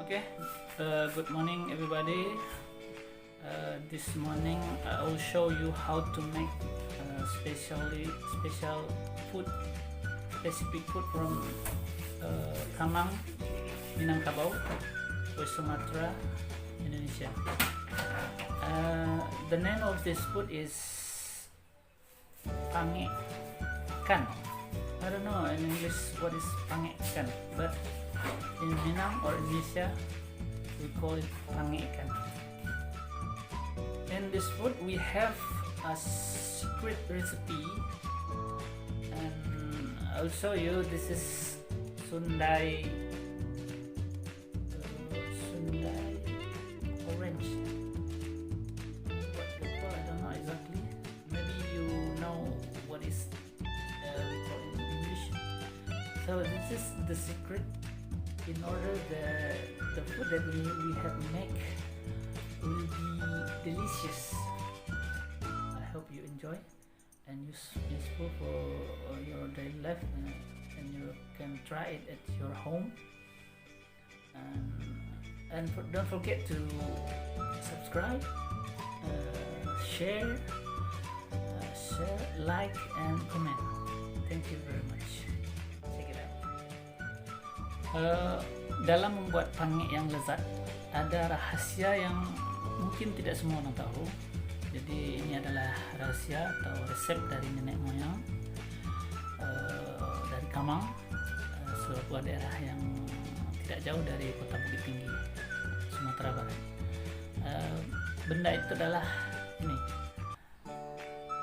Okay, good morning everybody. This morning I will show you how to make special food, specific food from Kamang, Minangkabau, West Sumatra, Indonesia. The name of this food is Pangek ikan. I don't know in English what is Pangek ikan, but in Minang or Indonesia we call it Pangek ikan. In this food we have a secret recipe, and I'll show you. This is Sundai orange. What they call, I don't know exactly. Maybe you know what is we call it in English. So this is the secret. In order the food that we have make will be delicious. I hope you enjoy and useful for your daily life, and you can try it at your home. And don't forget to subscribe, share, like, and comment. Thank you very much. Check it out. Dalam membuat pangek yang lezat ada rahasia yang mungkin tidak semua orang tahu. Jadi ini adalah rahasia atau resep dari nenek moyang dari Kamang, sebuah daerah yang tidak jauh dari kota Bukit Tinggi, Sumatera Barat. Benda itu adalah ini,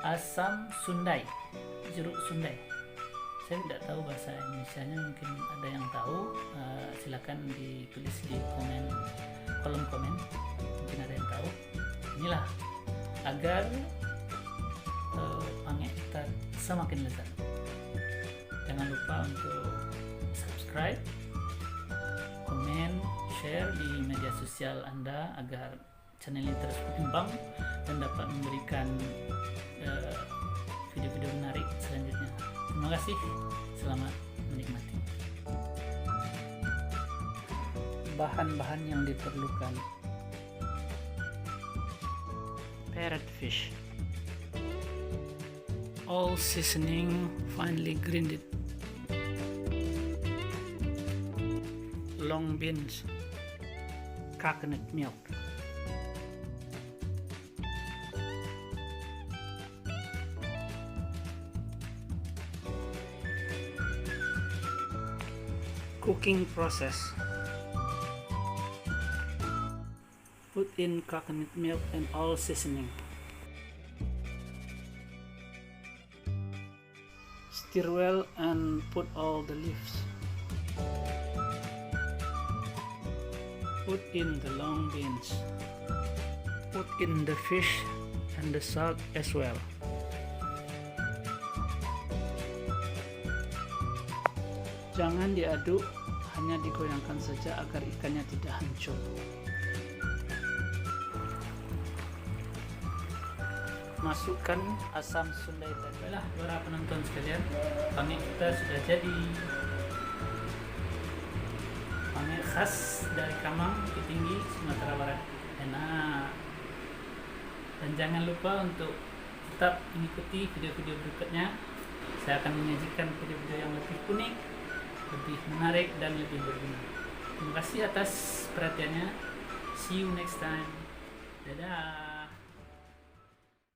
asam sundai, jeruk sundai. Saya tidak tahu bahasa Indonesianya, mungkin ada yang tahu. Silakan ditulis di kolom komen, mungkin ada yang tahu. Inilah agar pangek kita semakin lezat. Jangan lupa untuk subscribe, komen, share di media sosial Anda agar channel ini terus berkembang dan dapat memberikan video-video menarik selanjutnya. Terima kasih, selamat menikmati. Bahan-bahan yang diperlukan: parrotfish, all seasoning finely grinded, long beans, coconut milk, cooking process: put in coconut milk and all seasoning, stir well and put all the leaves, put in the long beans, put in the fish and the salt as well. Jangan diaduk, hanya digoyangkan saja agar ikannya tidak hancur. Masukkan asam sundai tadi. Baiklah para penonton sekalian, pangek kita sudah jadi. Pangek khas dari Kamang, Bukit Tinggi, Sumatera Barat. Enak. Dan jangan lupa untuk tetap mengikuti video-video berikutnya. Saya akan menyajikan video-video yang lebih unik, lebih menarik, dan lebih berguna. Terima kasih atas perhatiannya. See you next time. Dadah.